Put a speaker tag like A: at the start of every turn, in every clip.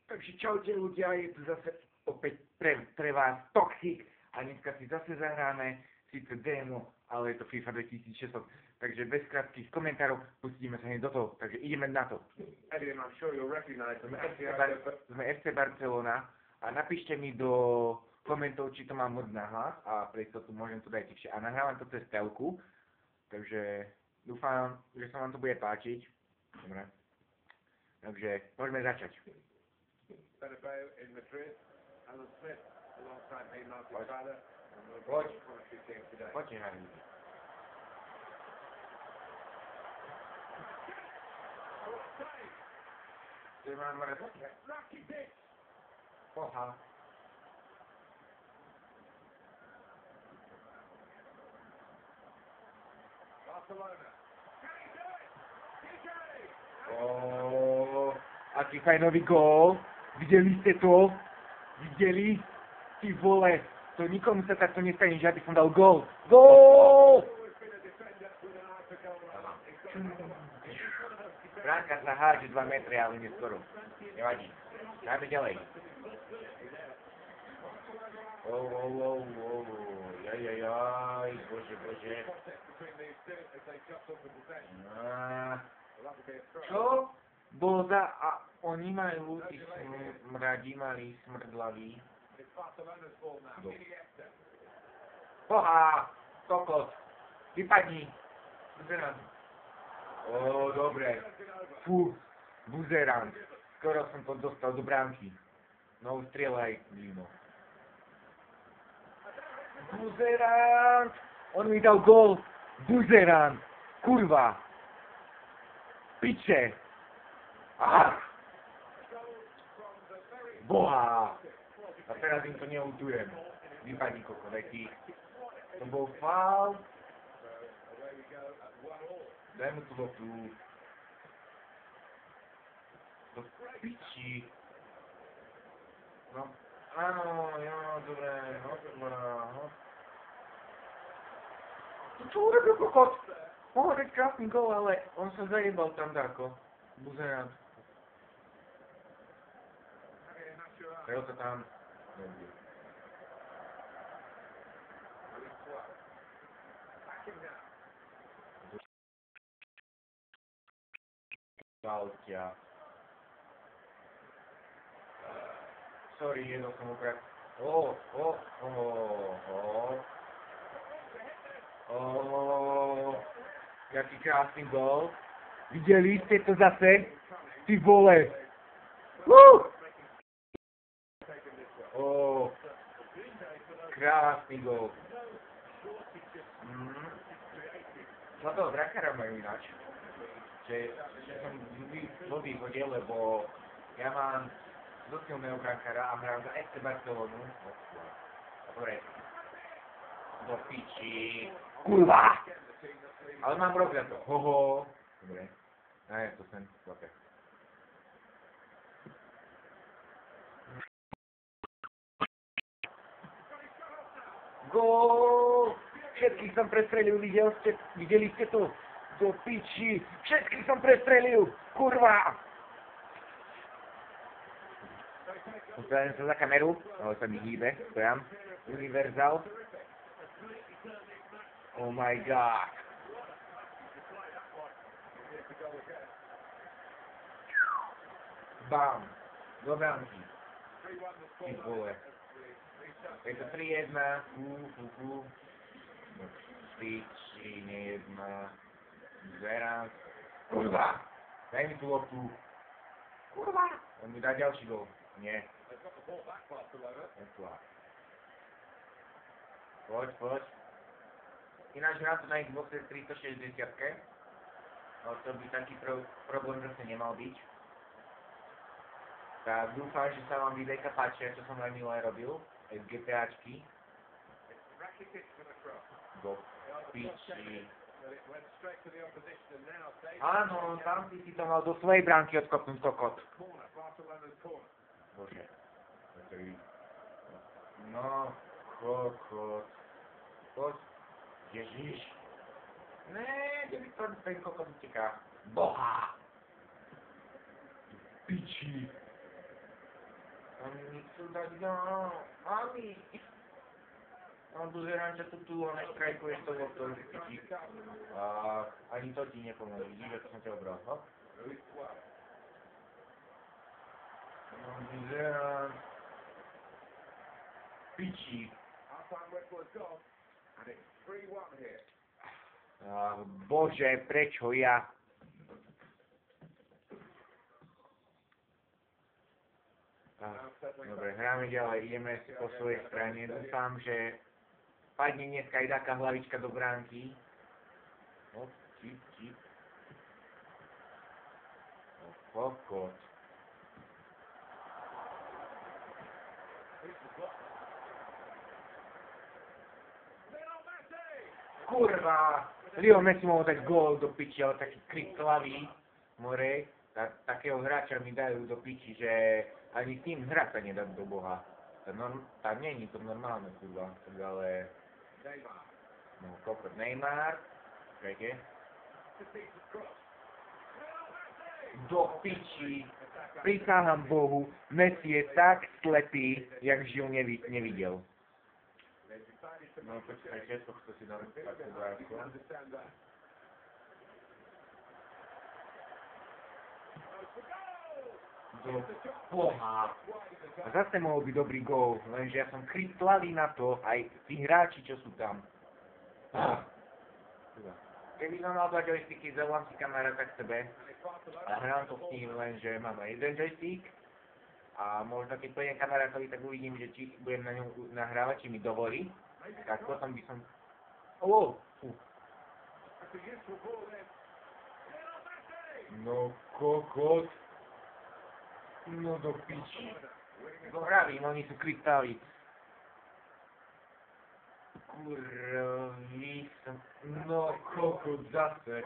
A: Takže čaute ľudia, je tu zase opäť pre vás Toxic a dneska si zase zahráme síce demo, ale je to FIFA 2016. Takže bez krátkých komentárov pustíme sa hneď do toho, takže ideme na to. Sme FC Barcelona a napíšte mi do komentov, či to mám moc nahlas a pre istotu môžem to dať tichšie. A nahrávam to cez telku, takže dúfam, že sa vám to bude páčiť. Dobre. Takže môžeme začať.
B: Bernabeu in Madrid, Alan Smith alongside me, Martin Tyler, and we'll
A: Watch.
B: be commentary team today.
A: Poďte na ľudí. Poha.
B: Barcelona.
A: Aký fajnový gól. Videli ste to? Videli? Ty vole, to nikomu sa takto nestane, že aby som dal gól. Gól! Bránka sa hádže 2 metre, ale neskoro. Nevadí. Dáme ďalej. Jajajaj, bože. Čo? Bolo za... A oni majú, tí smradi mali, smrdlaví. Poha! Kokos! Vypadni! Buzerant. Dobre. Fú, buzerant. Skoro som to dostal do bránky. No, strieľaj, Lino. Buzerant! On mi dal gól! Buzerant! Kurva! Piče! Boha! A teraz im to neutujem. Vypadni koko, daj ty. To bol faul. Daj mu tú loptu. Do piči. No, áno, jo, dobre, no. Čo urobil kokot? Mohol dať krásny gól, ale on sa zajebal tam dáko. Buzerant. Prejel sa tam. Valtia. Sorry, jedol som okrát. Jaký krásny gól. Videli ste to zase? Ty vole. Krásny gól. Za toho brakára majú ináč. Že som vo výhode, lebo ja mám dosť silného brankára a hrám za FC Barcelonu. Dobre. Do piči. Kurva! Ale mám rok za to. Hoho. Dobre. Ja to sem chlape. Gól! Všetkých som prestrelil, videli ste to? Do piči! Všetkých som prestrelil! Kurva! Postavím sa za kameru, ale sa mi hýbe, stojám. Univerzál. Oh my god! Bam! Do bránky. Ty vole. Je to 3-1. Piči, nejedná. Zverán. Kurva! Daj mi tú loptu. Kurva! On mi dá ďalší gól. Nie. Poď. Ináč hrám to na Xboxe 360. Ale to by taký problém zase nemal byť. Tak dúfam, že sa vám videjka páčia, čo som aj minulé robil. Aj z GTAčky. Do piči. Áno, tam si to mal do svojej bránky odkopnúť kokot. Bože. No, kokot. Poď. Ježiš. Né, kde mi to ten kokot uteká. Boha. Piči. Oni chcú dať gól. Mami. On pozerám, že tu neštrajkuješ to vo tom piči. A ani to ti nepomôže. Vidíš, ako som ťa obral. Hop. On pozerám. Piči. Bože, prečo ja? Dobre, hráme ďalej, ideme po svojej strane. Dúfam, že padne dneska aj taká hlavička do bránky. Hop, čip, čip. Kokot. Kurva! Leo Messi mohol dať gól do piči, ale taký krik hlavy, more, takého hráča mi dajú do piči, že ani tým hrať sa nedá do boha. Tá není to normálne, kurva, ale... No, kokot, Neymar, čakajte. Do piči, prisáham Bohu, Messi je tak slepý, jak žil nevidel. No počkajte, to si dám takú bránku. Do boha. A zase mohol byť dobrý gól, lenže ja som chrystlavý na to, aj tí hráči, čo sú tam. Keby som mal dva joysticky, zavolám si kamaráta k sebe a hrám to s ním, lenže mám aj jeden joystick a možno keď pôjdem kamarátovi, tak uvidím, že či budem na ňom nahrávať, či mi dovolí. Tak potom by som... No kokot. No do piči. Vravím, oni sú krystaly. Kurví som... No kokot zase.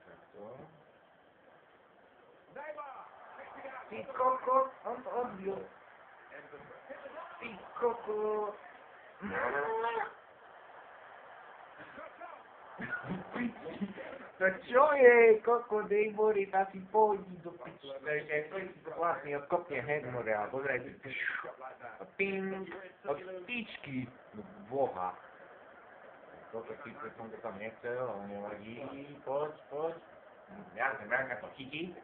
A: Takto. Ty kokot, on to odbil. Ty kokot. To čo je, koko, Dejbory, tá si pohodí do piči. Takže to je vlastne odkopne headmore a pozrajte. Ping, od tyčky. No boha. Toto síce som to tam nechcel, ale nevadí. Poď. Jasne, bránka to chytí.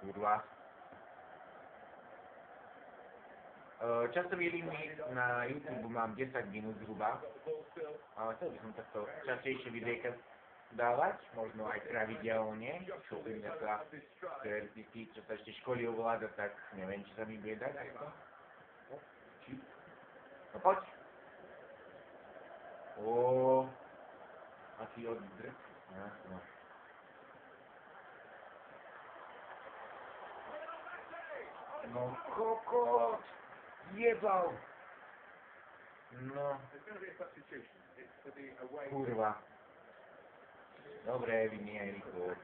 A: Kurva. Časový limit na YouTube mám 10 minút zhruba. Ale chcel by som takto častejšie videjka dávať, možno aj pravidelne, čo by mňa sa tí, čo sa ešte školy ovláda, tak neviem, či sa mi bude dať takto. No poď. Asi oddrť. No. No kokot! Jebal! No. Kurva. Dobre, vymieniaj rýchlo.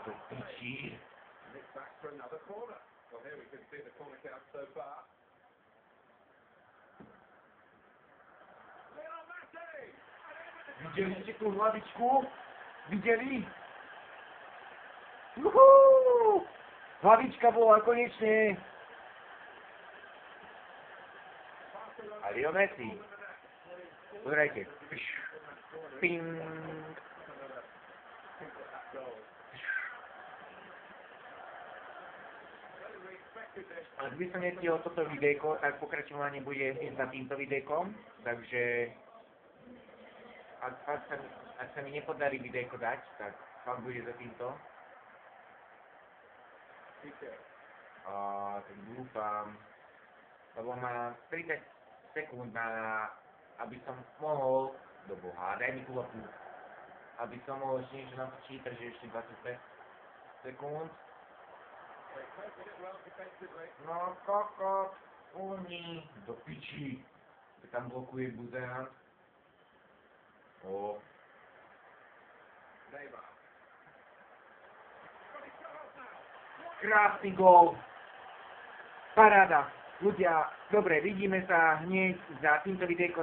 A: To piči. Videli ste tú hlavičku? Videli? Juhú! Hlavička bola konečne. A Leo Messi. Pozrajte. Ping. Ak by som nestihol toto videjko, tak pokračovanie bude za týmto videjkom. Takže ak sa mi nepodarí videjko dať, tak fakt bude za týmto. Tak dúfam, lebo má 30 sekúnd aby som mohol, do boha, daj mi tú loptu, aby som mohol ešte niečo natočiť, takže ešte 25 sekúnd. No kokot, uní, do piči, tam blokuje buzerant. Krásny gól. Paráda. Ľudia, dobre, vidíme sa hneď za týmto videjkom.